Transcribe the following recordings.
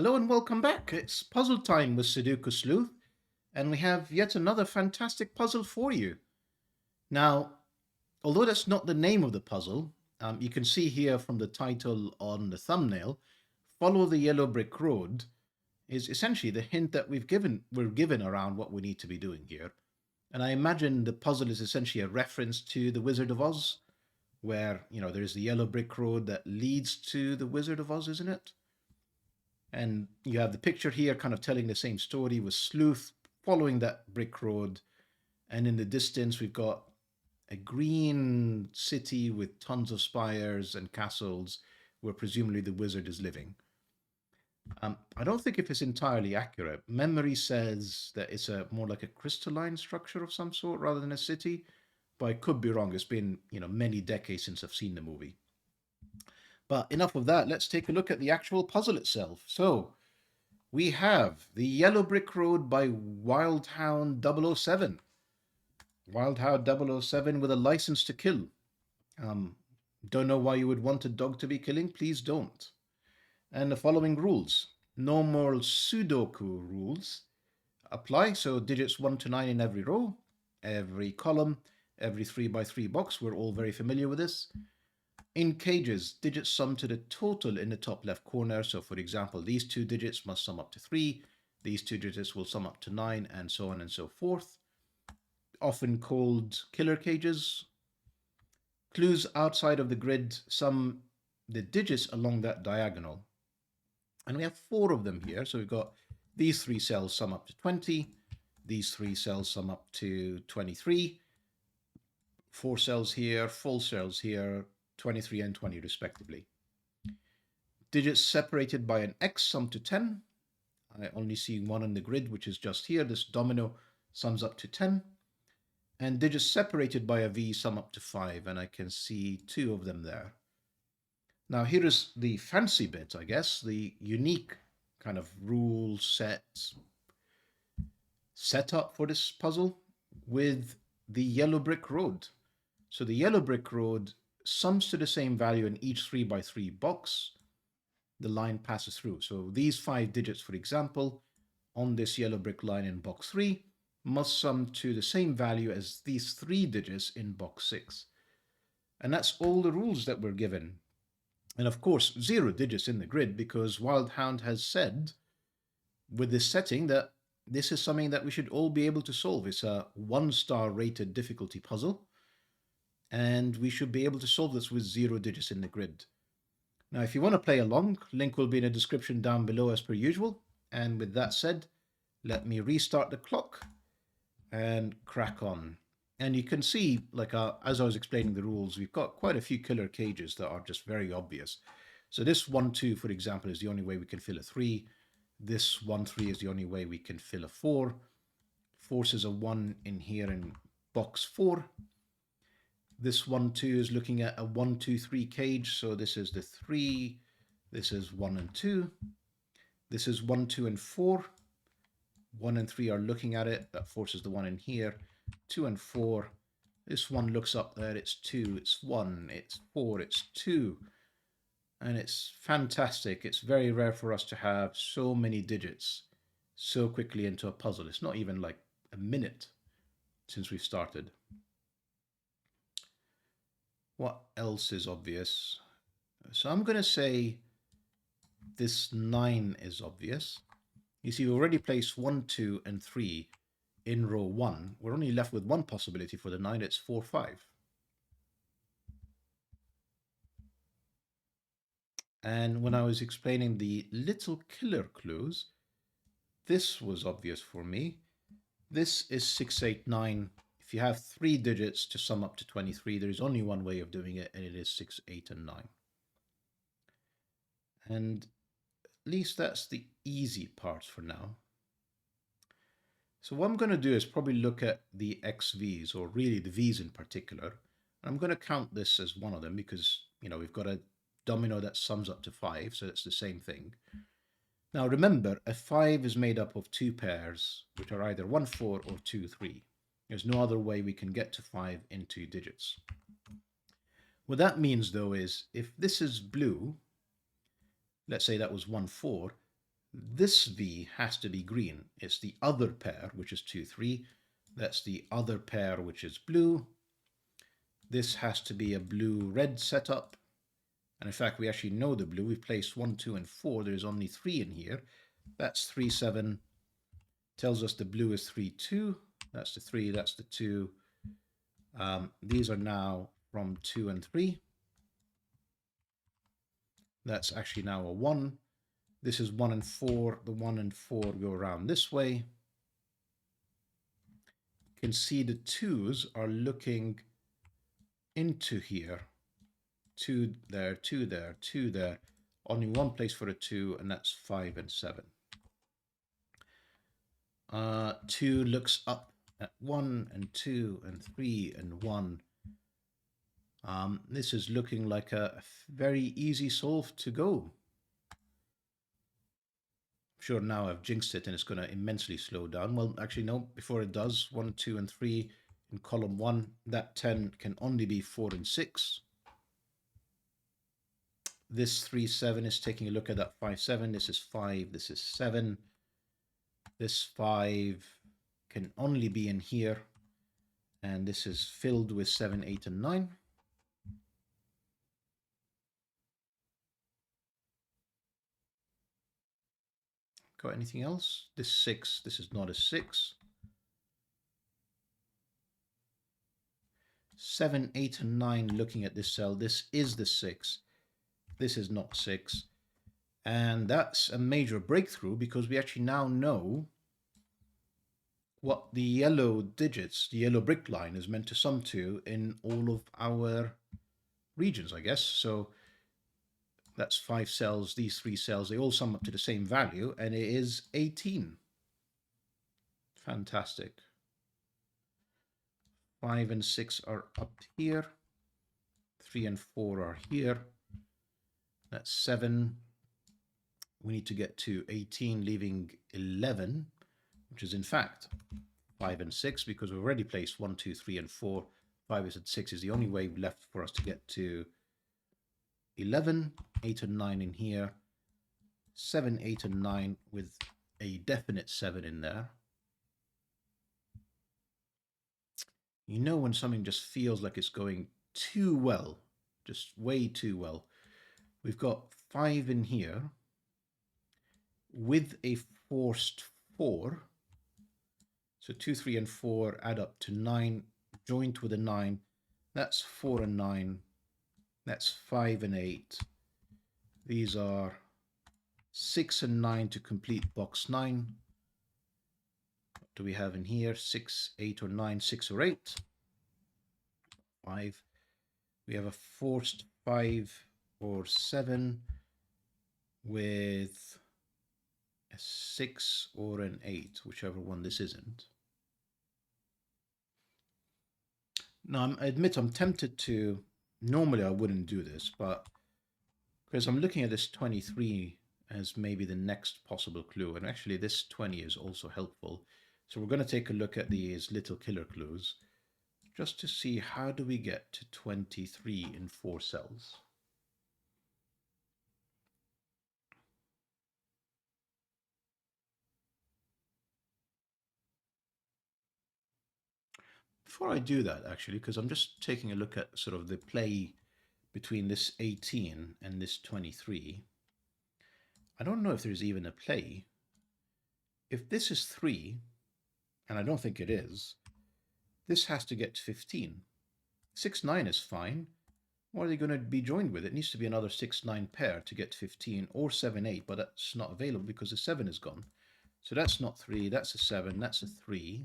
Hello and welcome back. It's puzzle time with Sudoku Sleuth, and we have yet another fantastic puzzle for you. Now, although that's not the name of the puzzle, you can see here from the title on the thumbnail, Follow the Yellow Brick Road is essentially the hint that we're given around what we need to be doing here. And I imagine the puzzle is essentially a reference to the Wizard of Oz, where, there's the yellow brick road that leads to the Wizard of Oz, isn't it? And you have the picture here kind of telling the same story with Sleuth following that brick road. And in the distance, we've got a green city with tons of spires and castles where presumably the wizard is living. I don't think if it's entirely accurate. Memory says that it's a more like a crystalline structure of some sort rather than a city, but I could be wrong. It's been, many decades since I've seen the movie. But enough of that. Let's take a look at the actual puzzle itself. So we have the Yellow Brick Road by Wildhound 007. Wildhound 007 with a license to kill. Um, don't know why you would want a dog to be killing. Please don't. And the following rules. Normal Sudoku rules apply. So digits 1 to 9 in every row, every column, every 3 by 3 box. We're all very familiar with this. In cages, digits sum to the total in the top left corner. So for example, these two digits must sum up to 3. These two digits will sum up to 9, and so on and so forth. Often called killer cages. Clues outside of the grid sum the digits along that diagonal. And we have 4 of them here. So we've got these 3 cells sum up to 20. These 3 cells sum up to 23. 4 cells here, full cells here, 23 and 20 respectively. Digits separated by an X sum to 10. I only see one on the grid, which is just here. This domino sums up to 10. And digits separated by a V sum up to 5, and I can see 2 of them there. Now here is the fancy bit, I guess, the unique kind of rule setup for this puzzle with the yellow brick road. So the yellow brick road sums to the same value in each 3 by 3 box the line passes through. So these 5 digits, for example, on this yellow brick line in box 3 must sum to the same value as these 3 digits in box 6. And that's all the rules that we're given. And of course, 0 digits in the grid, because Wildhound has said with this setting that this is something that we should all be able to solve. It's a 1-star rated difficulty puzzle, and we should be able to solve this with 0 digits in the grid. Now, if you want to play along, link will be in the description down below as per usual. And with that said, let me restart the clock and crack on. And you can see, like as I was explaining the rules, we've got quite a few killer cages that are just very obvious. So this 1, 2, for example, is the only way we can fill a 3. This 1, 3 is the only way we can fill a 4. Forces a 1 in here in box 4. This 1, 2 is looking at a 1, 2, 3 cage. So this is the 3. This is 1 and 2. This is 1, 2, and 4. 1 and 3 are looking at it. That forces the 1 in here. 2 and 4. This one looks up there. It's 2. It's 1. It's 4. It's 2. And it's fantastic. It's very rare for us to have so many digits so quickly into a puzzle. It's not even like a minute since we've started. What else is obvious? So I'm going to say this 9 is obvious. You see, we already placed 1, 2, and 3 in row 1. We're only left with one possibility for the 9. It's 4, 5. And when I was explaining the little killer clues, this was obvious for me. This is 6, 8, 9. If you have 3 digits to sum up to 23, there's only one way of doing it, and it is 6, 8, and 9. And at least that's the easy part for now. So what I'm going to do is probably look at the XVs, or really the Vs in particular. I'm going to count this as one of them because, we've got a domino that sums up to 5, so it's the same thing. Now remember, a 5 is made up of 2 pairs, which are either 1, 4 or 2, 3. There's no other way we can get to 5 in 2 digits. What that means, though, is if this is blue, let's say that was 1, 4, This V has to be green. It's the other pair, which is 2, 3. That's the other pair, which is blue. This has to be a blue-red setup. And in fact, we actually know the blue. We've placed 1, 2, and 4. There's only 3 in here. That's 3, 7. Tells us the blue is 3, 2. That's the 3, that's the 2. These are now from 2 and 3. That's actually now a 1. This is 1 and 4. The 1 and 4 go around this way. You can see the 2s are looking into here. 2 there, 2 there, 2 there. Only one place for a 2, and that's 5 and 7. 2 looks up at 1 and 2 and 3 and 1. This is looking like a very easy solve to go. I'm sure now I've jinxed it and it's going to immensely slow down. Well, actually, no, before it does, 1, 2, and 3 in column 1, that 10 can only be 4 and 6. This 3, 7 is taking a look at that 5, 7. This is 5, this is 7. This 5 can only be in here. And this is filled with 7, 8, and 9. Got anything else? This 6, this is not a 6. 7, 8, and 9 looking at this cell. This is the 6. This is not 6. And that's a major breakthrough because we actually now know what the yellow digits, the yellow brick line is meant to sum to in all of our regions, I guess. So that's 5 cells, these 3 cells, they all sum up to the same value, and it is 18. Fantastic. 5 and 6 are up here. 3 and 4 are here. That's 7. We need to get to 18, leaving 11, which is in fact 5 and 6, because we've already placed 1, 2, 3, and 4. 5 and 6 is the only way left for us to get to 11, 8 and 9 in here, 7, 8, and 9 with a definite 7 in there. You know when something just feels like it's going too well, just way too well. We've got 5 in here with a forced 4. So 2, 3, and 4 add up to 9, joint with a 9. That's 4 and 9. That's 5 and 8. These are 6 and 9 to complete box 9. What do we have in here? 6, 8, or 9, 6 or 8. 5. We have a forced 5 or 7 with a 6 or an 8, whichever one this isn't. Now, I admit I'm tempted to, normally I wouldn't do this, but because I'm looking at this 23 as maybe the next possible clue, and actually this 20 is also helpful. So we're going to take a look at these little killer clues just to see how do we get to 23 in 4 cells. Before I do that, actually, because I'm just taking a look at sort of the play between this 18 and this 23, I don't know if there's even a play. If this is 3, and I don't think it is, this has to get 15. 6, 9 is fine. What are they going to be joined with? It needs to be another 6, 9 pair to get 15, or 7, 8, but that's not available because the 7 is gone. So that's not 3, that's a 7, that's a 3.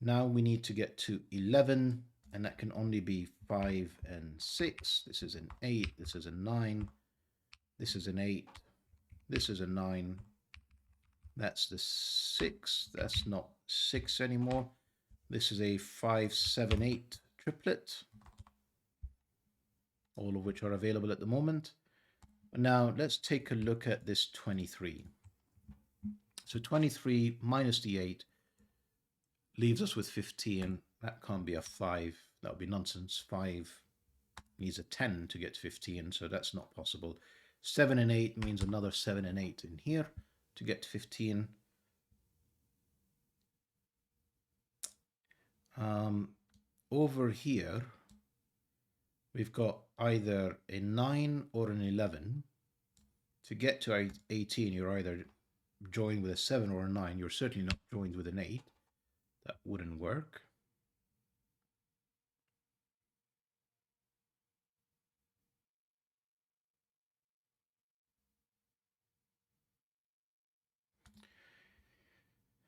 Now we need to get to 11, and that can only be 5 and 6. This is an 8, this is a 9, this is an 8, this is a 9. That's the 6, that's not 6 anymore. This is a 5, 7, 8 triplet, all of which are available at the moment. Now let's take a look at this 23. So 23 minus the 8 leaves us with 15. That can't be a 5. That would be nonsense. 5 needs a 10 to get 15, so that's not possible. 7 and 8 means another 7 and 8 in here to get to 15. Over here, we've got either a 9 or an 11. To get to 18, you're either joined with a 7 or a 9. You're certainly not joined with an 8. That wouldn't work.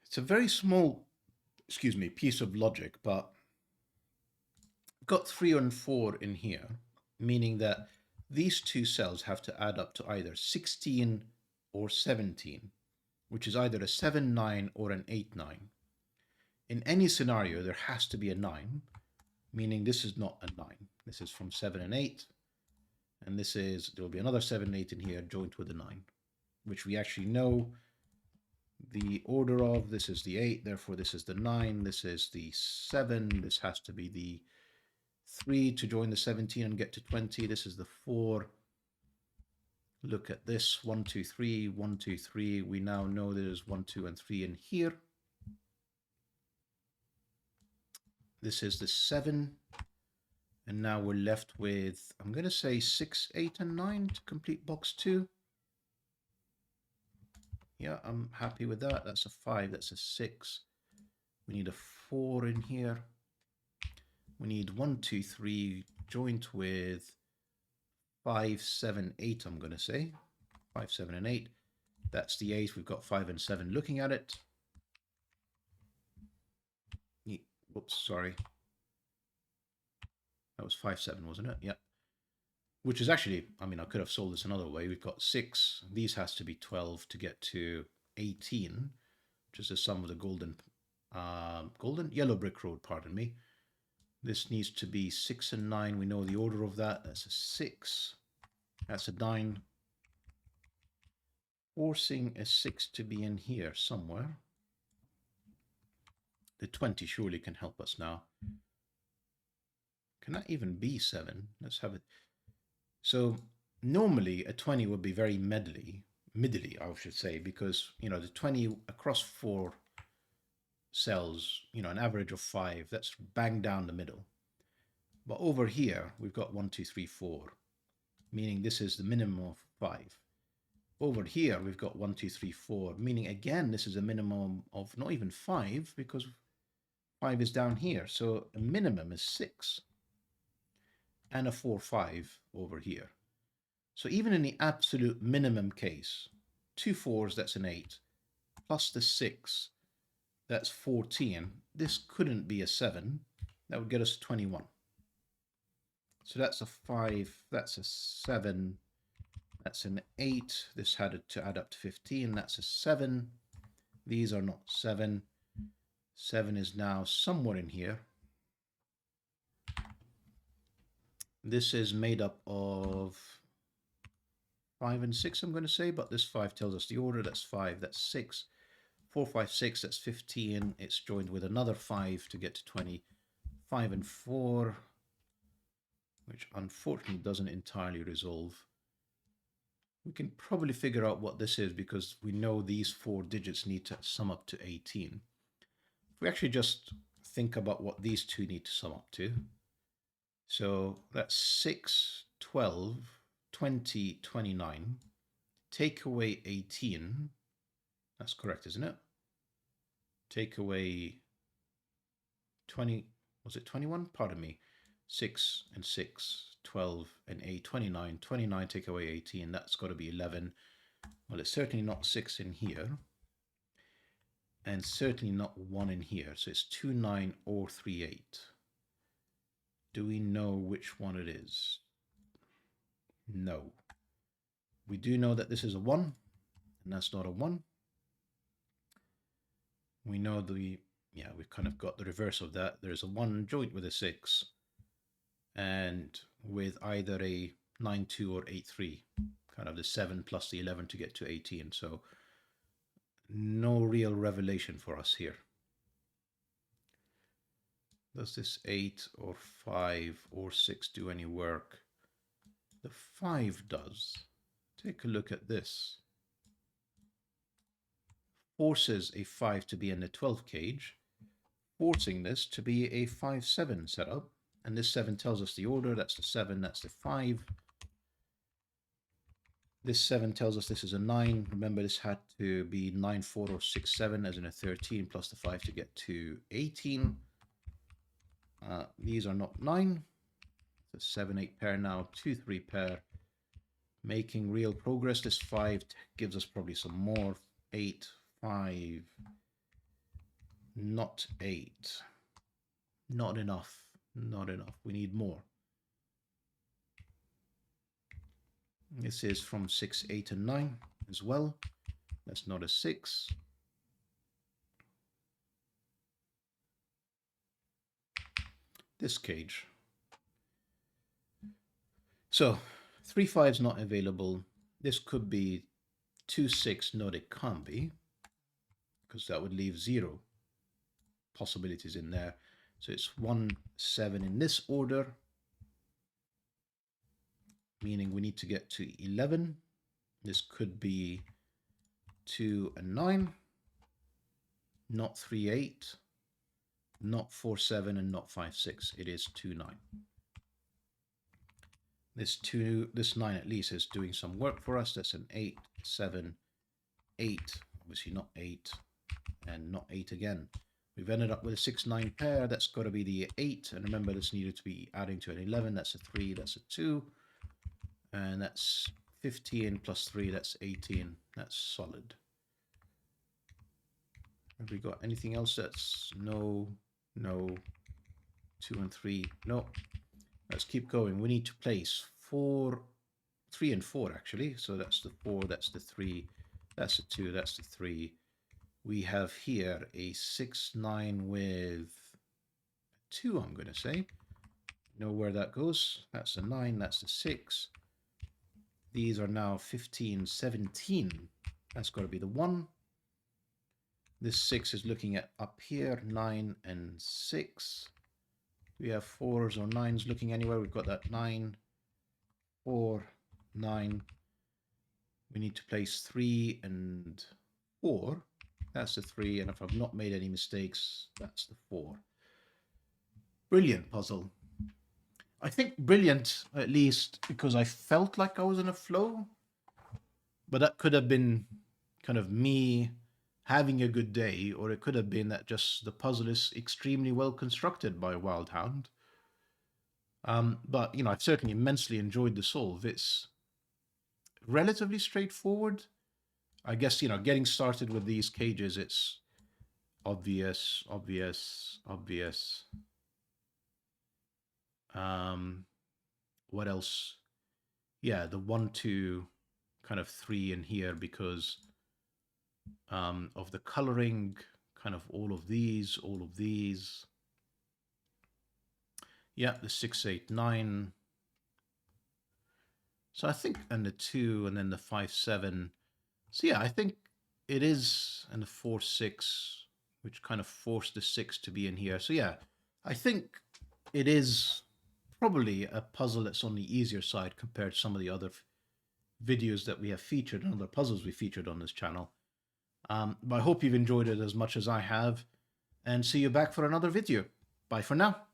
It's a very small, piece of logic, but I've got 3 and 4 in here, meaning that these two cells have to add up to either 16 or 17, which is either a 7, 9 or an 8, 9. In any scenario, there has to be a 9, meaning this is not a 9. This is from 7 and 8, and there'll be another 7 and 8 in here joined with a 9, which we actually know the order of. This is the 8, therefore this is the 9, this is the 7, this has to be the 3 to join the 17 and get to 20, this is the 4. Look at this, 1, 2, 3, 1, 2, 3. We now know there's 1, 2, and 3 in here. This is the 7. And now we're left with, I'm going to say 6, 8, and 9 to complete box 2. Yeah, I'm happy with that. That's a 5, that's a 6. We need a 4 in here. We need 1, 2, 3 joint with 5, 7, 8, I'm going to say. 5, 7, and 8. That's the 8. We've got 5 and 7 looking at it. Whoops, sorry. That was 5, 7, wasn't it? Yeah. Which is actually, I mean, I could have solved this another way. We've got 6. These has to be 12 to get to 18, which is the sum of the yellow brick road, pardon me. This needs to be 6 and 9. We know the order of that. That's a 6. That's a 9. Forcing a 6 to be in here somewhere. The 20 surely can help us now. Can that even be 7? Let's have it. So normally a 20 would be very middly, I should say, because, you know, the 20 across 4 cells, you know, an average of 5, that's bang down the middle. But over here, we've got 1, 2, 3, 4, meaning this is the minimum of 5. Over here, we've got 1, 2, 3, 4, meaning again, this is a minimum of not even 5, because 5 is down here. So a minimum is 6. And a 4, 5 over here. So even in the absolute minimum case, 2 4s, that's an 8, plus the 6, that's 14. This couldn't be a 7. That would get us 21. So that's a 5, that's a 7, that's an 8. This had to add up to 15. That's a 7. These are not 7. 7 is now somewhere in here. This is made up of 5 and 6, I'm going to say, but this 5 tells us the order. That's 5, that's 6. 4, 5, 6, that's 15. It's joined with another 5 to get to 20. 5 and 4, which unfortunately doesn't entirely resolve. We can probably figure out what this is because we know these 4 digits need to sum up to 18. If we actually just think about what these two need to sum up to. So that's 6, 12, 20, 29. Take away 18. That's correct, isn't it? Take away 20. Was it 21? Pardon me. 6 and 6, 12 and 8, 29. 29 take away 18. That's got to be 11. Well, it's certainly not 6 in here. And certainly not 1 in here. So it's 2, 9 or 3, 8. Do we know which one it is? No. We do know that this is a 1, and that's not a 1. We know we've kind of got the reverse of that. There's a 1 joint with a 6, and with either a 9, 2 or 8, 3, kind of the 7 plus the 11 to get to 18. So no real revelation for us here. Does this 8 or 5 or 6 do any work? The 5 does. Take a look at this. Forces a 5 to be in the 12 cage, forcing this to be a 5-7 setup. And this 7 tells us the order. That's the 7, that's the 5. This 7 tells us this is a 9. Remember, this had to be 9, 4, or 6, 7, as in a 13, plus the 5 to get to 18. These are not 9. It's a 7, 8 pair now, 2, 3 pair. Making real progress. This 5 gives us probably some more. 8, 5, not 8. Not enough. Not enough. We need more. This is from 6, 8, and 9 as well. That's not a 6. This cage. So 3, 5 is not available. This could be 2, 6. No, it can't be, because that would leave 0 possibilities in there. So it's 1, 7 in this order, meaning we need to get to 11. This could be 2 and 9, not 3, 8, not 4, 7, and not 5, 6. It is 2, 9. This 9 at least is doing some work for us. That's an 8, 7, 8. Obviously not 8, and not 8 again. We've ended up with a 6, 9 pair. That's got to be the 8. And remember, this needed to be adding to an 11. That's a 3. That's a 2. And that's 15 plus 3. That's 18. That's solid. Have we got anything else? That's no, no. 2 and 3. No. Let's keep going. We need to place 4, 3 and 4 actually. So that's the 4, that's the 3, that's the 2, that's the 3. We have here a 6, 9 with 2, I'm going to say. You know where that goes. That's the 9, that's the 6. These are now 15, 17. That's got to be the 1. This 6 is looking at up here, 9 and 6. We have 4s or 9s looking anywhere. We've got that 9, 4, 9. We need to place 3 and 4. That's the 3, and if I've not made any mistakes, that's the 4. Brilliant puzzle. I think brilliant, at least, because I felt like I was in a flow. But that could have been kind of me having a good day, or it could have been that just the puzzle is extremely well constructed by Wildhound. But, you know, I've certainly immensely enjoyed the solve. It's relatively straightforward. I guess, you know, getting started with these cages, it's obvious, obvious, obvious. What else? Yeah, the 1, 2, kind of 3 in here because of the coloring, kind of all of these, all of these. Yeah, the 6, 8, 9. So I think, and the 2, and then the 5, 7. So yeah, I think it is, and the 4, 6, which kind of forced the 6 to be in here. So yeah, I think it is probably a puzzle that's on the easier side compared to some of the other videos that we have featured and other puzzles we featured on this channel. But I hope you've enjoyed it as much as I have, and see you back for another video. Bye for now.